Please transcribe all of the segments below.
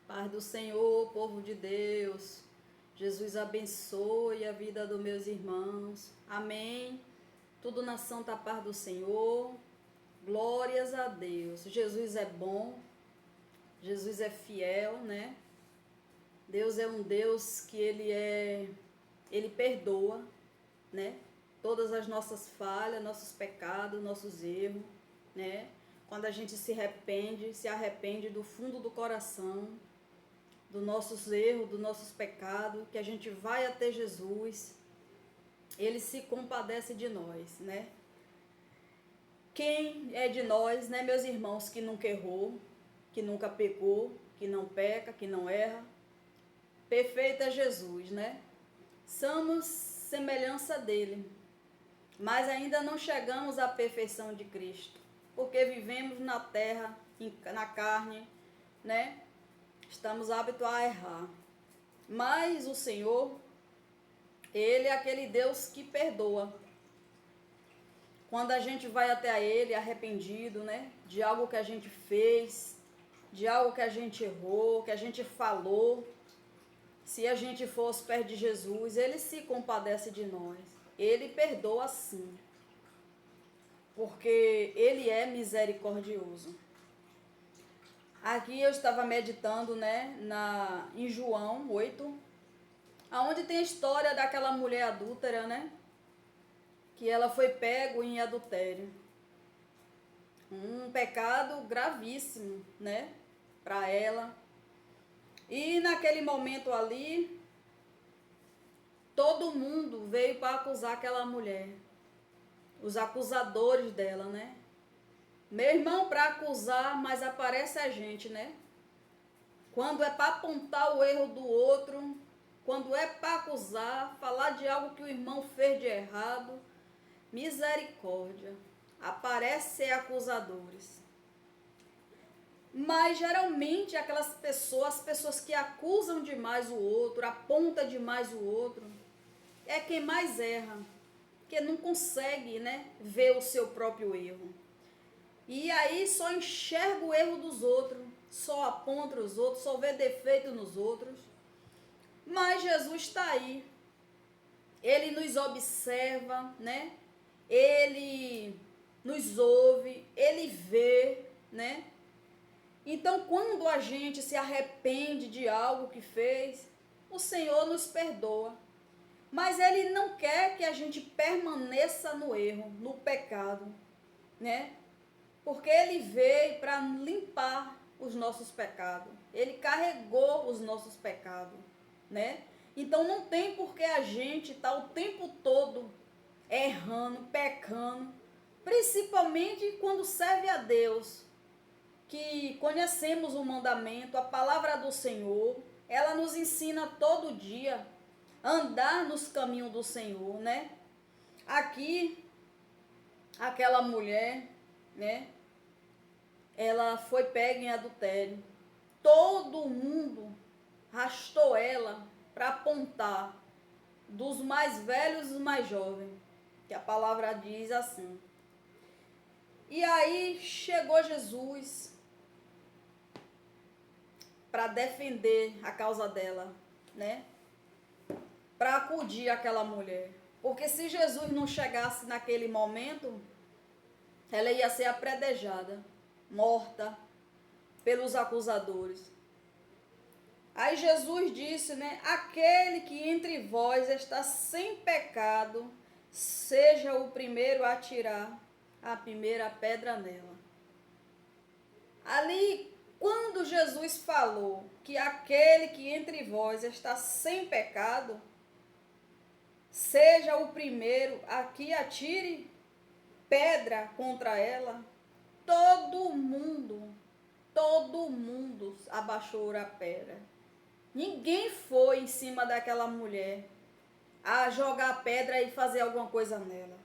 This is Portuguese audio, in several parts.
Paz do Senhor, povo de Deus. Jesus abençoe a vida dos meus irmãos. Amém. Tudo na santa paz do Senhor. Glórias a Deus. Jesus é bom. Jesus é fiel, né? Deus é um Deus que ele perdoa, né? Todas as nossas falhas, nossos pecados, nossos erros, né? Quando a gente se arrepende do fundo do coração, dos nossos erros, dos nossos pecados, que a gente vai até Jesus, ele se compadece de nós, né? Quem é de nós, né, meus irmãos, que nunca errou, que nunca pecou, que não peca, que não erra? Perfeito é Jesus, né? Somos semelhança dele, mas ainda não chegamos à perfeição de Cristo, porque vivemos na terra, na carne, né? Estamos aptos a errar. Mas o Senhor, ele é aquele Deus que perdoa. Quando a gente vai até ele arrependido, né? De algo que a gente fez, de algo que a gente errou, que a gente falou. Se a gente for aos pés de Jesus, ele se compadece de nós. Ele perdoa sim. Porque ele é misericordioso. Aqui eu estava meditando, né, em João 8, aonde tem a história daquela mulher adúltera, né, que ela foi pego em adultério. Um pecado gravíssimo, né, para ela. E naquele momento ali, todo mundo veio para acusar aquela mulher. Os acusadores dela, né? Meu irmão, para acusar, mas aparece a gente, né? Quando é para apontar o erro do outro, quando é para acusar, falar de algo que o irmão fez de errado, misericórdia, aparecem acusadores. Mas geralmente aquelas pessoas, as pessoas que acusam demais o outro, apontam demais o outro, é quem mais erra, que não consegue, né, ver o seu próprio erro. E aí só enxerga o erro dos outros, só aponta os outros, só vê defeito nos outros. Mas Jesus está aí. Ele nos observa, né? Ele nos ouve, ele vê, né? Então, quando a gente se arrepende de algo que fez, o Senhor nos perdoa. Mas ele não quer que a gente permaneça no erro, no pecado, né? Porque ele veio para limpar os nossos pecados. Ele carregou os nossos pecados, né? Então não tem por que a gente estar o tempo todo errando, pecando, principalmente quando serve a Deus, que conhecemos o mandamento, a palavra do Senhor, ela nos ensina todo dia a andar nos caminhos do Senhor, né? Aqui, aquela mulher, né? Ela foi pega em adultério. Todo mundo arrastou ela para apontar, dos mais velhos e mais jovens, que a palavra diz assim. E aí chegou Jesus para defender a causa dela, né? Para acudir aquela mulher. Porque se Jesus não chegasse naquele momento, ela ia ser apredejada, morta pelos acusadores. Aí Jesus disse, né? Aquele que entre vós está sem pecado, seja o primeiro a atirar a primeira pedra nela. Ali, quando Jesus falou que aquele que entre vós está sem pecado, seja o primeiro a que atire pedra contra ela, todo mundo abaixou a pedra. Ninguém foi em cima daquela mulher a jogar pedra e fazer alguma coisa nela.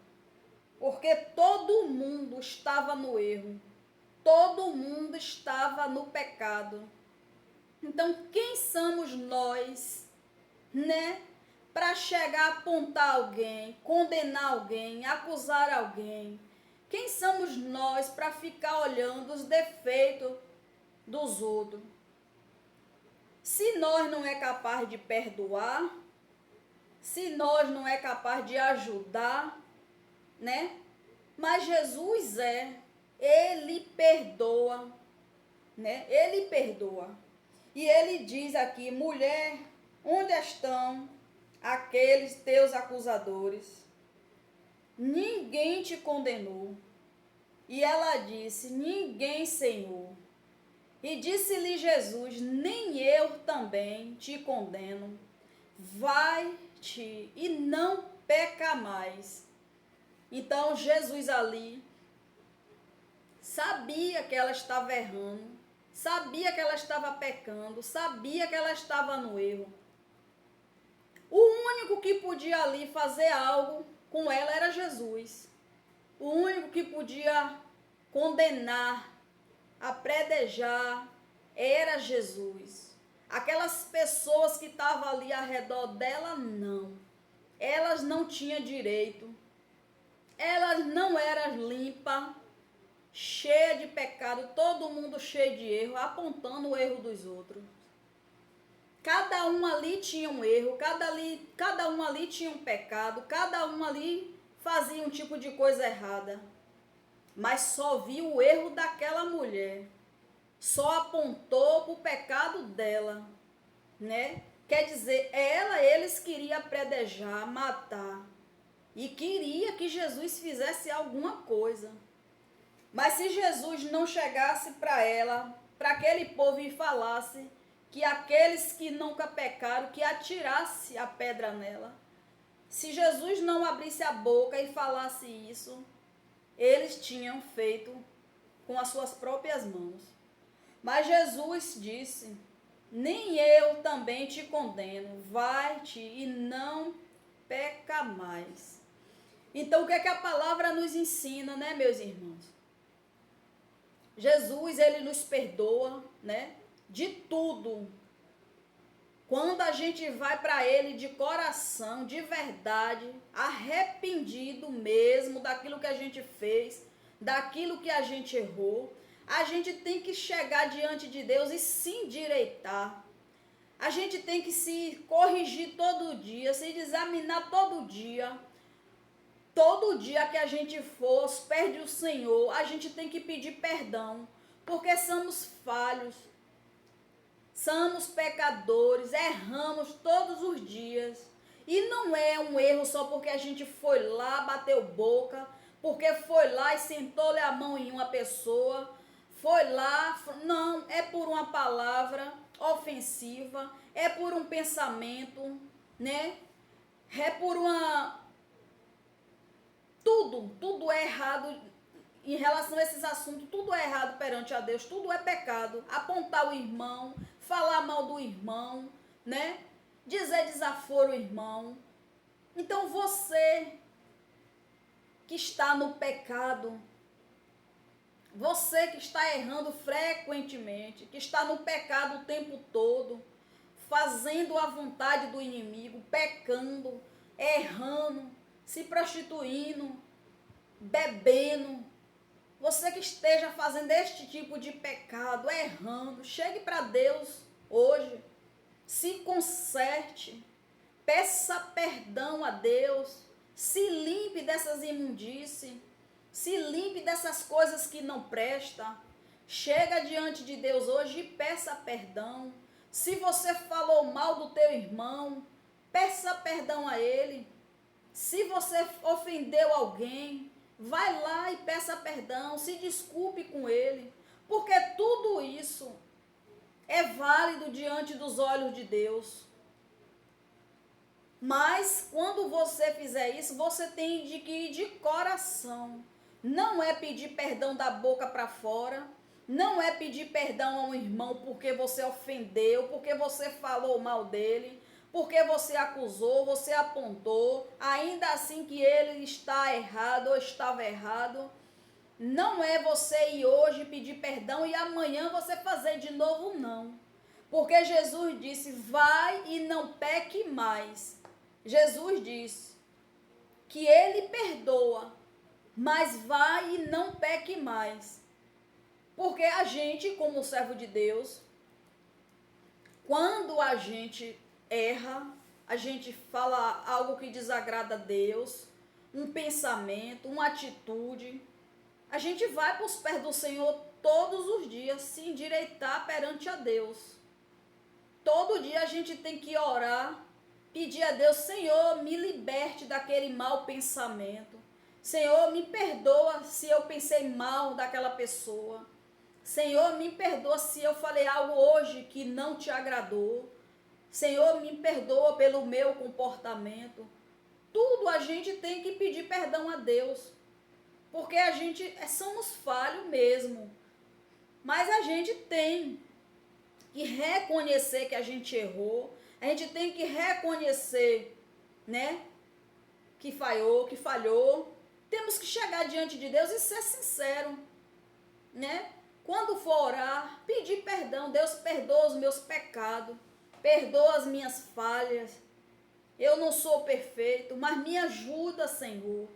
Porque todo mundo estava no erro. Todo mundo estava no pecado. Então, quem somos nós, né? Para chegar a apontar alguém, condenar alguém, acusar alguém. Quem somos nós para ficar olhando os defeitos dos outros? Se nós não é capaz de perdoar, se nós não é capaz de ajudar, né? Mas Jesus ele perdoa, né? Ele perdoa. E ele diz aqui: mulher, onde estão aqueles teus acusadores? Ninguém te condenou. E ela disse: ninguém, Senhor. E disse-lhe Jesus: nem eu também te condeno. Vai-te e não peca mais. Então Jesus ali sabia que ela estava errando, sabia que ela estava pecando, sabia que ela estava no erro. O único que podia ali fazer algo com ela era Jesus. O único que podia condenar, apredejar, era Jesus. Aquelas pessoas que estavam ali ao redor dela, não. Elas não tinham direito. Elas não eram limpas, cheias de pecado, todo mundo cheio de erro, apontando o erro dos outros. Cada um ali tinha um erro, cada um ali tinha um pecado, cada um ali fazia um tipo de coisa errada. Mas só viu o erro daquela mulher. Só apontou para o pecado dela, né? Quer dizer, eles queriam apredejar, matar. E queria que Jesus fizesse alguma coisa. Mas se Jesus não chegasse para ela, para aquele povo e falasse que aqueles que nunca pecaram, que atirasse a pedra nela. Se Jesus não abrisse a boca e falasse isso, eles tinham feito com as suas próprias mãos. Mas Jesus disse: nem eu também te condeno, vai-te e não peca mais. Então, o que é que a palavra nos ensina, né, meus irmãos? Jesus, ele nos perdoa, né, de tudo. Quando a gente vai para ele de coração, de verdade, arrependido mesmo daquilo que a gente fez, daquilo que a gente errou, a gente tem que chegar diante de Deus e se endireitar. A gente tem que se corrigir todo dia, se examinar todo dia. Todo dia que a gente for perto do Senhor, a gente tem que pedir perdão, porque somos falhos, somos pecadores, erramos todos os dias. E não é um erro só porque a gente foi lá, bateu boca, porque foi lá e sentou-lhe a mão em uma pessoa, foi lá, não, é por uma palavra ofensiva, é por um pensamento, né? É por uma... Tudo é errado em relação a esses assuntos, tudo é errado perante a Deus, tudo é pecado. Apontar o irmão, falar mal do irmão, né? Dizer desaforo ao irmão. Então você que está no pecado, você que está errando frequentemente, que está no pecado o tempo todo, fazendo a vontade do inimigo, pecando, errando, se prostituindo, bebendo, você que esteja fazendo este tipo de pecado, errando, chegue para Deus hoje, se conserte, peça perdão a Deus, se limpe dessas imundícies, se limpe dessas coisas que não prestam. Chega diante de Deus hoje e peça perdão. Se você falou mal do teu irmão, peça perdão a ele. Se você ofendeu alguém, vai lá e peça perdão, se desculpe com ele, porque tudo isso é válido diante dos olhos de Deus. Mas quando você fizer isso, você tem que ir de coração. Não é pedir perdão da boca para fora, não é pedir perdão a um irmão porque você ofendeu, porque você falou mal dele, porque você acusou, você apontou, ainda assim que ele está errado ou estava errado. Não é você ir hoje pedir perdão e amanhã você fazer de novo, não. Porque Jesus disse: vai e não peque mais. Jesus disse que ele perdoa, mas vai e não peque mais. Porque a gente, como servo de Deus, quando a gente erra, a gente fala algo que desagrada a Deus, um pensamento, uma atitude, a gente vai para os pés do Senhor todos os dias se endireitar perante a Deus. Todo dia a gente tem que orar, pedir a Deus: Senhor, me liberte daquele mau pensamento. Senhor, me perdoa se eu pensei mal daquela pessoa. Senhor, me perdoa se eu falei algo hoje que não te agradou. Senhor, me perdoa pelo meu comportamento. Tudo a gente tem que pedir perdão a Deus, porque a gente somos falhos mesmo. Mas a gente tem que reconhecer que a gente errou, a gente tem que reconhecer, né, que falhou. Temos que chegar diante de Deus e ser sincero, né? Quando for orar, pedir perdão. Deus, perdoa os meus pecados, perdoa as minhas falhas. Eu não sou perfeito, mas me ajuda, Senhor,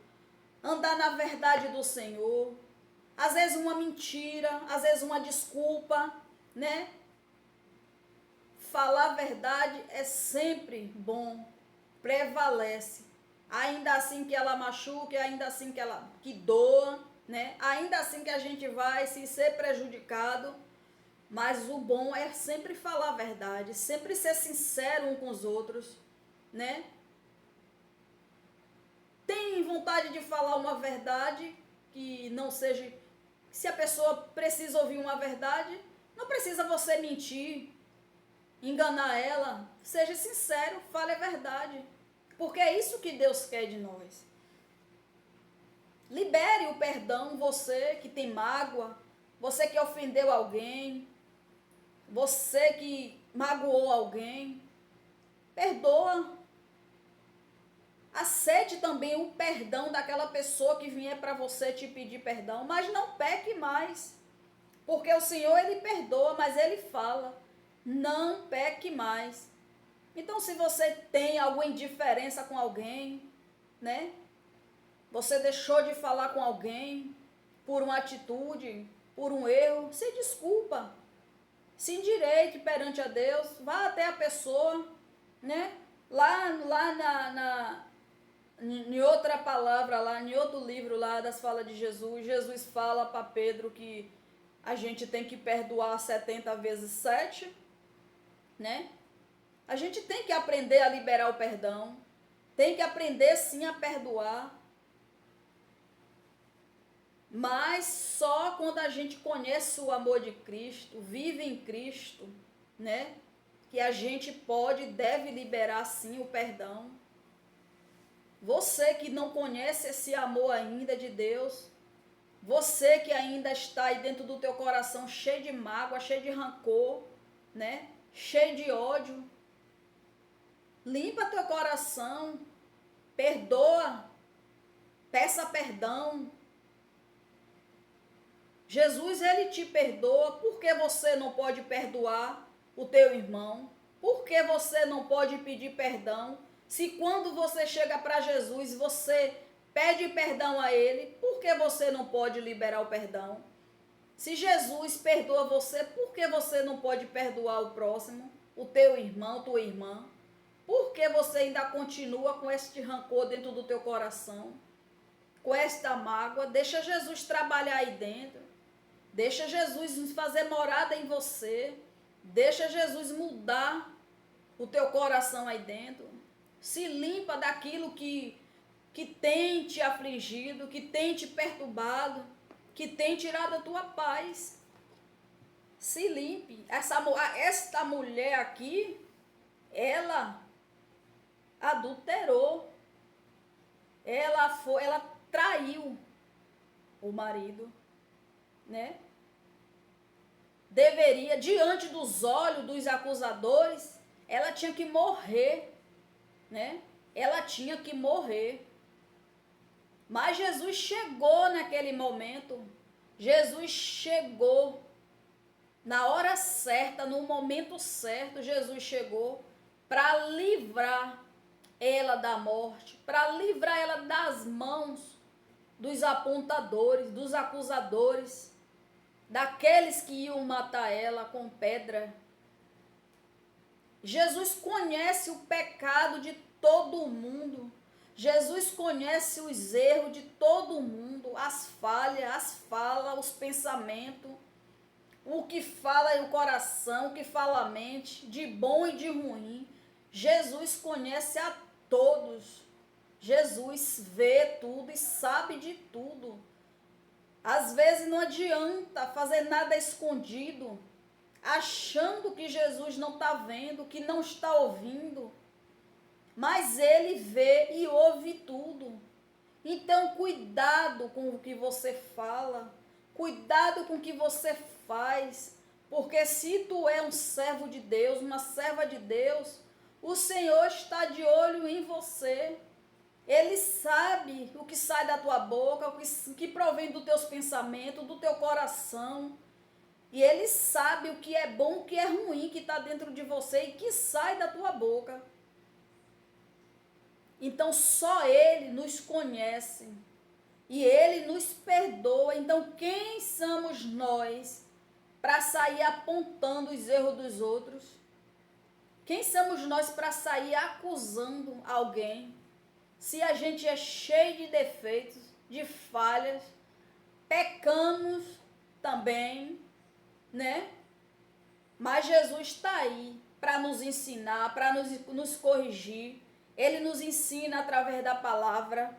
andar na verdade do Senhor. Às vezes uma mentira, às vezes uma desculpa, né? Falar a verdade é sempre bom, prevalece. Ainda assim que ela machuque, ainda assim que doa, né? Ainda assim que a gente vai se ser prejudicado, mas o bom é sempre falar a verdade, sempre ser sincero um com os outros, né? Tem vontade de falar uma verdade que não seja... Se a pessoa precisa ouvir uma verdade, não precisa você mentir, enganar ela. Seja sincero, fale a verdade, porque é isso que Deus quer de nós. Libere o perdão, você que tem mágoa, você que ofendeu alguém, você que magoou alguém, perdoa. Aceite também o perdão daquela pessoa que vier para você te pedir perdão, mas não peque mais, porque o Senhor, Ele perdoa, mas Ele fala: não peque mais. Então, se você tem alguma indiferença com alguém, né? Você deixou de falar com alguém por uma atitude, por um erro, se desculpa, se endireite perante a Deus, vá até a pessoa, né? Em outra palavra, lá em outro livro lá das falas de Jesus, Jesus fala para Pedro que a gente tem que perdoar 70 vezes 7, né? A gente tem que aprender a liberar o perdão, tem que aprender sim a perdoar, mas só quando a gente conhece o amor de Cristo, vive em Cristo, né? Que a gente pode e deve liberar sim o perdão. Você que não conhece esse amor ainda de Deus, você que ainda está aí dentro do teu coração cheio de mágoa, cheio de rancor, né? Cheio de ódio, limpa teu coração, perdoa, peça perdão. Jesus, Ele te perdoa. Por que você não pode perdoar o teu irmão? Por que você não pode pedir perdão? Se quando você chega para Jesus, você pede perdão a Ele, por que você não pode liberar o perdão? Se Jesus perdoa você, por que você não pode perdoar o próximo, o teu irmão, tua irmã? Por que você ainda continua com este rancor dentro do teu coração? Com esta mágoa? Deixa Jesus trabalhar aí dentro. Deixa Jesus fazer morada em você. Deixa Jesus mudar o teu coração aí dentro. Se limpa daquilo que tem te afligido, que tem te perturbado, que tem tirado a tua paz. Se limpe. Esta mulher aqui, ela adulterou. Ela traiu o marido, né? Deveria, diante dos olhos dos acusadores, ela tinha que morrer, né? Ela tinha que morrer. Mas Jesus chegou naquele momento. Jesus chegou na hora certa, no momento certo. Jesus chegou para livrar ela da morte, para livrar ela das mãos dos apontadores, dos acusadores, daqueles que iam matar ela com pedra. Jesus conhece o pecado de todo mundo. Jesus conhece os erros de todo mundo, as falhas, as falas, os pensamentos, o que fala o coração, o que fala a mente, de bom e de ruim. Jesus conhece a todos. Jesus vê tudo e sabe de tudo. Às vezes não adianta fazer nada escondido, achando que Jesus não está vendo, que não está ouvindo. Mas ele vê e ouve tudo. Então, cuidado com o que você fala, cuidado com o que você faz, porque se tu é um servo de Deus, uma serva de Deus, o Senhor está de olho em você. Ele sabe o que sai da tua boca, o que provém dos teus pensamentos, do teu coração. E ele sabe o que é bom, o que é ruim, que está dentro de você e que sai da tua boca. Então só ele nos conhece e ele nos perdoa. Então quem somos nós para sair apontando os erros dos outros? Quem somos nós para sair acusando alguém? Se a gente é cheio de defeitos, de falhas, pecamos também, né? Mas Jesus está aí para nos ensinar, para nos corrigir. Ele nos ensina através da palavra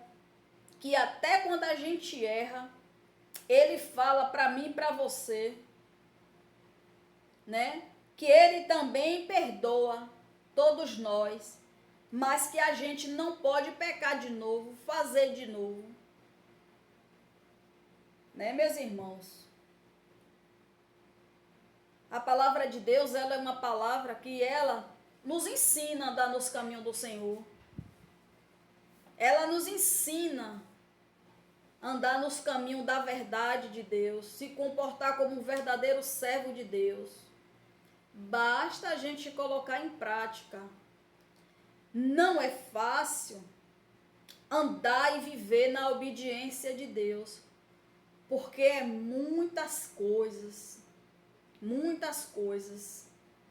que até quando a gente erra, ele fala para mim e para você, né? Que ele também perdoa todos nós, mas que a gente não pode pecar de novo, fazer de novo. Né, meus irmãos? A palavra de Deus, ela é uma palavra que ela nos ensina a andar nos caminhos do Senhor. Ela nos ensina a andar nos caminhos da verdade de Deus, se comportar como um verdadeiro servo de Deus. Basta a gente colocar em prática. Não é fácil andar e viver na obediência de Deus, porque é muitas coisas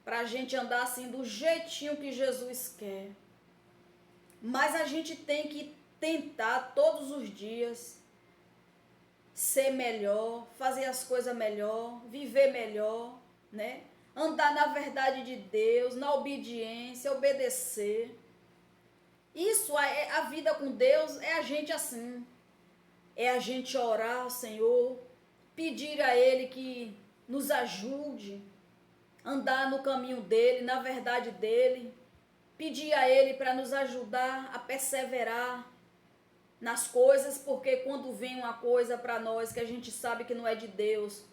para a gente andar assim do jeitinho que Jesus quer. Mas a gente tem que tentar todos os dias ser melhor, fazer as coisas melhor, viver melhor, né? Andar na verdade de Deus, na obediência, obedecer. Isso é a vida com Deus, é a gente assim. É a gente orar ao Senhor, pedir a Ele que nos ajude a andar no caminho dEle, na verdade dEle. Pedir a Ele para nos ajudar a perseverar nas coisas, porque quando vem uma coisa para nós que a gente sabe que não é de Deus,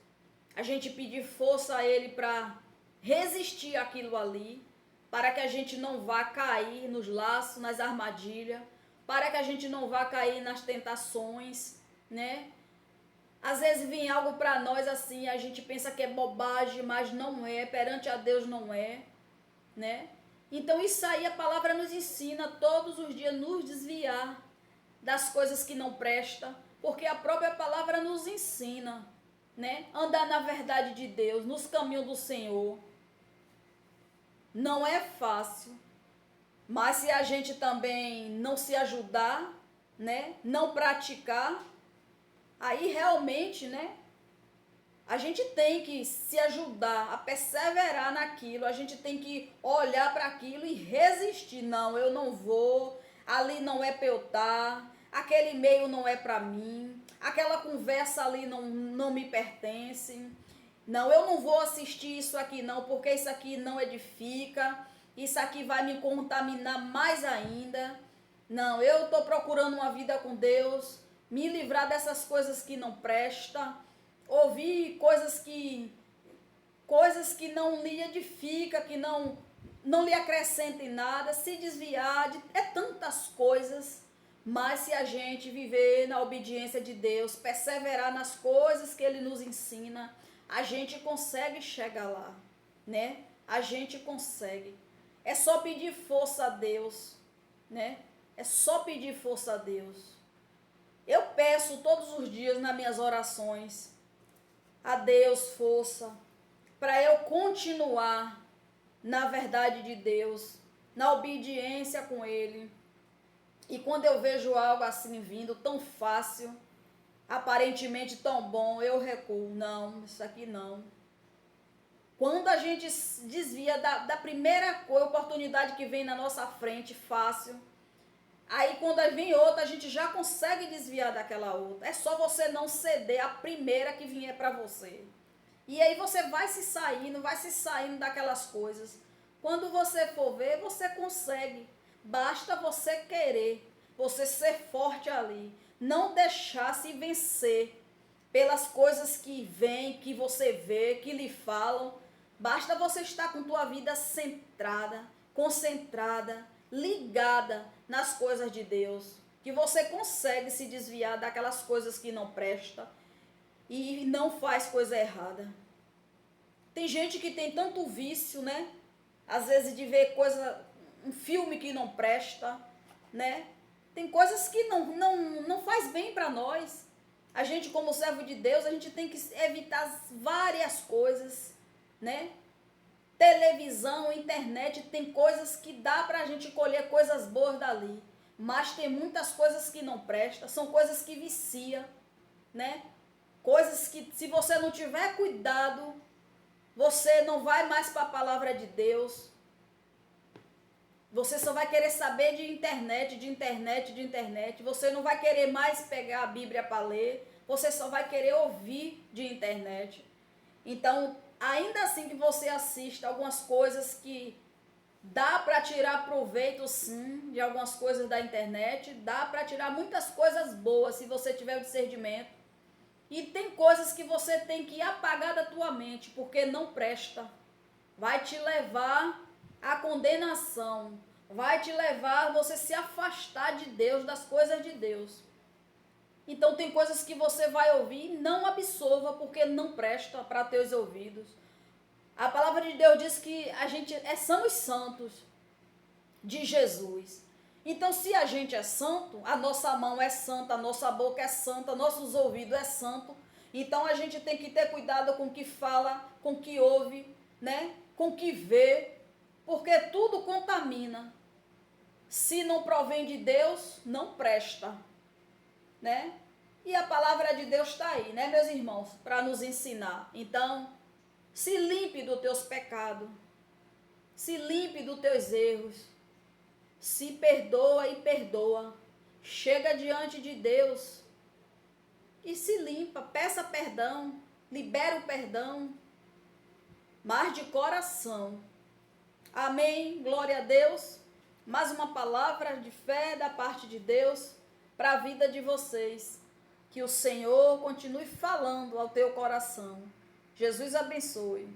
a gente pedir força a Ele para resistir àquilo ali, para que a gente não vá cair nos laços, nas armadilhas, para que a gente não vá cair nas tentações, né? Às vezes vem algo para nós assim, a gente pensa que é bobagem, mas não é, perante a Deus não é, né? Então isso aí a palavra nos ensina todos os dias nos desviar das coisas que não prestam, porque a própria palavra nos ensina, né? Andar na verdade de Deus, nos caminhos do Senhor. Não é fácil, mas se a gente também não se ajudar, né? Não praticar, aí realmente, né? A gente tem que se ajudar a perseverar naquilo, a gente tem que olhar para aquilo e resistir. Não, eu não vou, ali não é para eu estar, aquele meio não é para mim, aquela conversa ali não me pertence. Não, eu não vou assistir isso aqui não, porque isso aqui não edifica, isso aqui vai me contaminar mais ainda. Não, eu estou procurando uma vida com Deus, me livrar dessas coisas que não prestam, ouvir coisas que não lhe edifica, que não lhe acrescentem nada, se desviar, é tantas coisas. Mas se a gente viver na obediência de Deus, perseverar nas coisas que Ele nos ensina, a gente consegue chegar lá, né? A gente consegue. É só pedir força a Deus, né? É só pedir força a Deus. Eu peço todos os dias nas minhas orações a Deus força para eu continuar na verdade de Deus, na obediência com Ele. E quando eu vejo algo assim vindo tão fácil, aparentemente tão bom, eu recuo. Não, isso aqui não. Quando a gente desvia da primeira oportunidade que vem na nossa frente, fácil, aí quando vem outra, a gente já consegue desviar daquela outra. É só você não ceder a primeira que vier para você. E aí você vai se saindo daquelas coisas. Quando você for ver, você consegue. Basta você querer, você ser forte ali. Não deixar se vencer pelas coisas que vêm, que você vê, que lhe falam. Basta você estar com tua vida centrada, concentrada, ligada nas coisas de Deus, que você consegue se desviar daquelas coisas que não prestam e não faz coisa errada. Tem gente que tem tanto vício, né? Às vezes de ver um filme que não presta, né? Tem coisas que não faz bem para nós. A gente, como servo de Deus, a gente tem que evitar várias coisas, né? Televisão, internet, tem coisas que dá para a gente colher coisas boas dali. Mas tem muitas coisas que não prestam, são coisas que viciam, né? Coisas que, se você não tiver cuidado, você não vai mais para a palavra de Deus. Você só vai querer saber de internet, de internet, de internet. Você não vai querer mais pegar a Bíblia para ler. Você só vai querer ouvir de internet. Então, ainda assim que você assista algumas coisas que dá para tirar proveito, sim, de algumas coisas da internet. Dá para tirar muitas coisas boas, se você tiver o discernimento. E tem coisas que você tem que apagar da tua mente, porque não presta. Vai te levar à condenação. Vai te levar a você se afastar de Deus, das coisas de Deus. Então tem coisas que você vai ouvir e não absorva, porque não presta para teus ouvidos. A palavra de Deus diz que a gente são os santos de Jesus. Então, se a gente é santo, a nossa mão é santa, a nossa boca é santa, nossos ouvidos é santo. Então, a gente tem que ter cuidado com o que fala, com o que ouve, né? Com o que vê, porque tudo contamina. Se não provém de Deus, não presta, né? E a palavra de Deus está aí, né, meus irmãos, para nos ensinar. Então, se limpe dos teus pecados, se limpe dos teus erros, se perdoa e perdoa. Chega diante de Deus e se limpa, peça perdão, libera o perdão, mas de coração. Amém, glória a Deus. Mais uma palavra de fé da parte de Deus para a vida de vocês. Que o Senhor continue falando ao teu coração. Jesus abençoe.